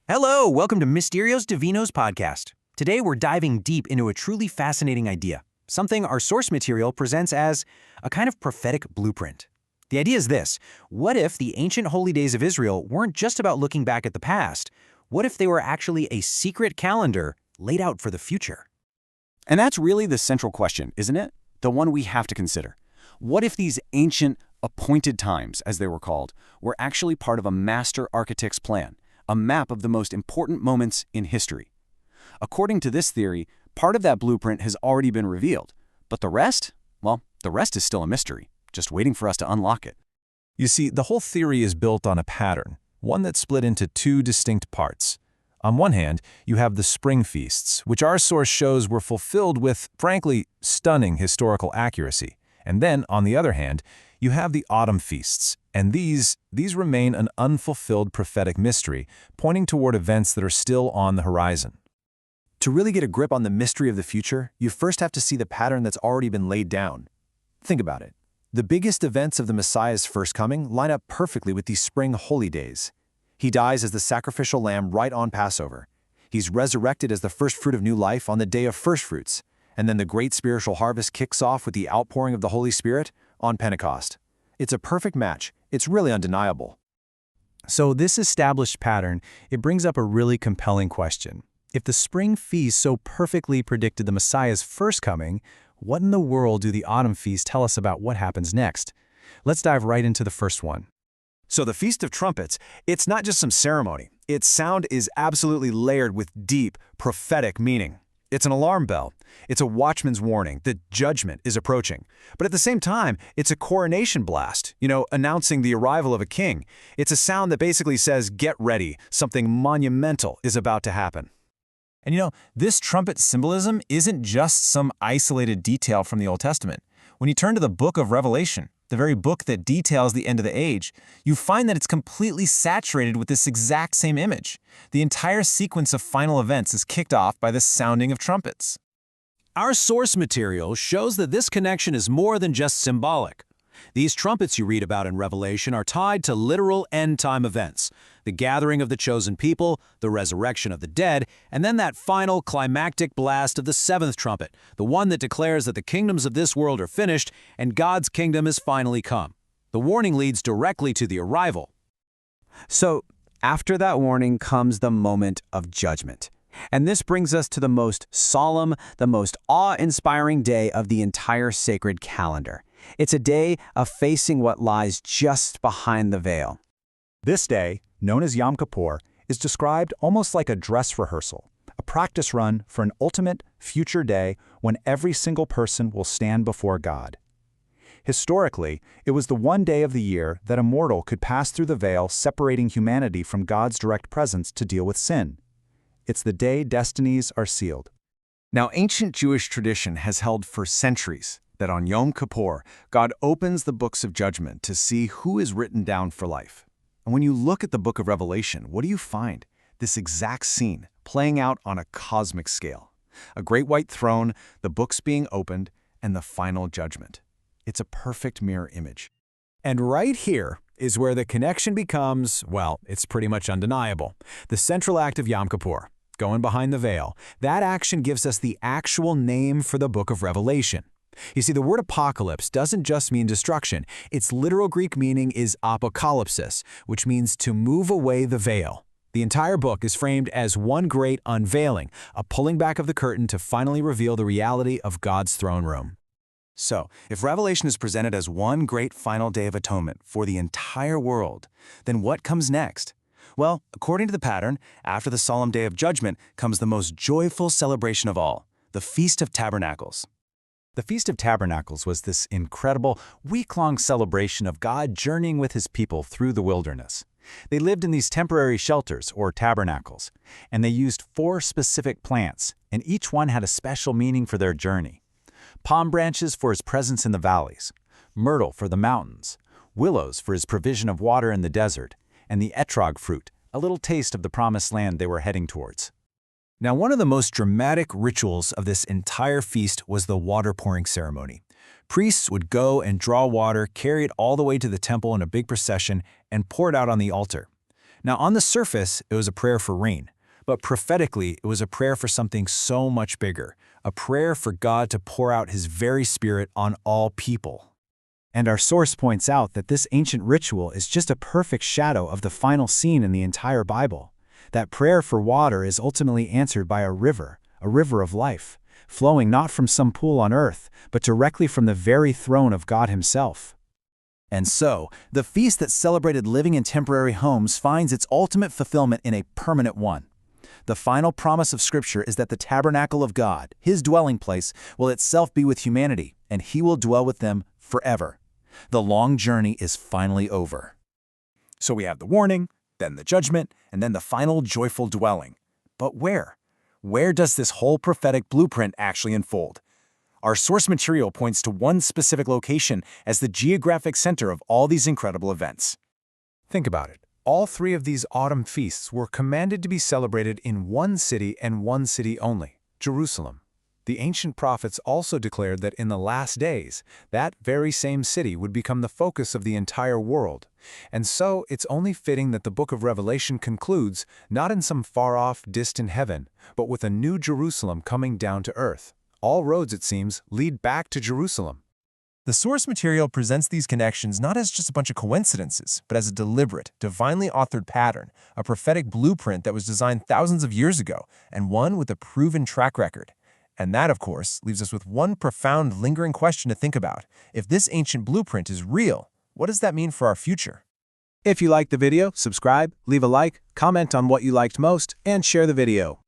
Hello, welcome to Mysterios Divinos podcast. Today we're diving deep into a truly fascinating idea, something our source material presents as a kind of prophetic blueprint. The idea is this: what if the ancient holy days of Israel weren't just about looking back at the past? What if they were actually a secret calendar laid out for the future? And that's really the central question, isn't it? The one we have to consider. What if these ancient appointed times, as they were called, were actually part of a master architect's plan, a map of the most important moments in history? According to this theory, part of that blueprint has already been revealed, but the rest? Well, the rest is still a mystery, just waiting for us to unlock it. You see, the whole theory is built on a pattern, one that's split into two distinct parts. On one hand, you have the spring feasts, which our source shows were fulfilled with, frankly, stunning historical accuracy. And then, on the other hand, you have the autumn feasts, and these remain an unfulfilled prophetic mystery, pointing toward events that are still on the horizon. To really get a grip on the mystery of the future, you first have to see the pattern that's already been laid down. Think about it. The biggest events of the Messiah's first coming line up perfectly with these spring holy days. He dies as the sacrificial lamb right on Passover. He's resurrected as the first fruit of new life on the day of first fruits. And then the great spiritual harvest kicks off with the outpouring of the Holy Spirit on Pentecost. It's a perfect match. It's really undeniable. So this established pattern, it brings up a really compelling question. If the spring feast so perfectly predicted the Messiah's first coming, what in the world do the autumn feasts tell us about what happens next? Let's dive right into the first one. So the Feast of Trumpets, it's not just some ceremony. Its sound is absolutely layered with deep, prophetic meaning. It's an alarm bell. It's a watchman's warning that judgment is approaching. But at the same time, it's a coronation blast, announcing the arrival of a king. It's a sound that basically says, get ready, something monumental is about to happen. And this trumpet symbolism isn't just some isolated detail from the Old Testament. When you turn to the book of Revelation, the very book that details the end of the age, you find that it's completely saturated with this exact same image. The entire sequence of final events is kicked off by the sounding of trumpets. Our source material shows that this connection is more than just symbolic. These trumpets you read about in Revelation are tied to literal end-time events: the gathering of the chosen people, the resurrection of the dead, and then that final climactic blast of the seventh trumpet, the one that declares that the kingdoms of this world are finished and God's kingdom has finally come. The warning leads directly to the arrival. So, after that warning comes the moment of judgment. And this brings us to the most solemn, the most awe-inspiring day of the entire sacred calendar. It's a day of facing what lies just behind the veil. This day, known as Yom Kippur, is described almost like a dress rehearsal, a practice run for an ultimate future day when every single person will stand before God. Historically, it was the one day of the year that a mortal could pass through the veil separating humanity from God's direct presence to deal with sin. It's the day destinies are sealed. Now, ancient Jewish tradition has held for centuries that on Yom Kippur, God opens the books of judgment to see who is written down for life. And when you look at the book of Revelation, what do you find? This exact scene playing out on a cosmic scale. A great white throne, the books being opened, and the final judgment. It's a perfect mirror image. And right here is where the connection becomes, well, it's pretty much undeniable. The central act of Yom Kippur, going behind the veil, that action gives us the actual name for the book of Revelation. You see, the word apocalypse doesn't just mean destruction. Its literal Greek meaning is apokalypsis, which means to move away the veil. The entire book is framed as one great unveiling, a pulling back of the curtain to finally reveal the reality of God's throne room. So, if Revelation is presented as one great final day of atonement for the entire world, then what comes next? Well, according to the pattern, after the solemn day of judgment comes the most joyful celebration of all, the Feast of Tabernacles. The Feast of Tabernacles was this incredible, week-long celebration of God journeying with his people through the wilderness. They lived in these temporary shelters, or tabernacles, and they used 4 specific plants, and each one had a special meaning for their journey. Palm branches for his presence in the valleys, myrtle for the mountains, willows for his provision of water in the desert, and the etrog fruit, a little taste of the promised land they were heading towards. Now, one of the most dramatic rituals of this entire feast was the water pouring ceremony. Priests would go and draw water, carry it all the way to the temple in a big procession, and pour it out on the altar. Now, on the surface, it was a prayer for rain, but prophetically, it was a prayer for something so much bigger, a prayer for God to pour out His very Spirit on all people. And our source points out that this ancient ritual is just a perfect shadow of the final scene in the entire Bible. That prayer for water is ultimately answered by a river of life, flowing not from some pool on earth, but directly from the very throne of God Himself. And so, the feast that celebrated living in temporary homes finds its ultimate fulfillment in a permanent one. The final promise of Scripture is that the tabernacle of God, His dwelling place, will itself be with humanity, and He will dwell with them forever. The long journey is finally over. So we have the warning, then the judgment, and then the final joyful dwelling. But where? Where does this whole prophetic blueprint actually unfold? Our source material points to one specific location as the geographic center of all these incredible events. Think about it. All three of these autumn feasts were commanded to be celebrated in one city and one city only, Jerusalem. The ancient prophets also declared that in the last days, that very same city would become the focus of the entire world. And so it's only fitting that the book of Revelation concludes not in some far-off, distant heaven, but with a new Jerusalem coming down to earth. All roads, it seems, lead back to Jerusalem. The source material presents these connections not as just a bunch of coincidences, but as a deliberate, divinely authored pattern, a prophetic blueprint that was designed thousands of years ago, and one with a proven track record. And that, of course, leaves us with one profound, lingering question to think about. If this ancient blueprint is real, what does that mean for our future? If you liked the video, subscribe, leave a like, comment on what you liked most, and share the video.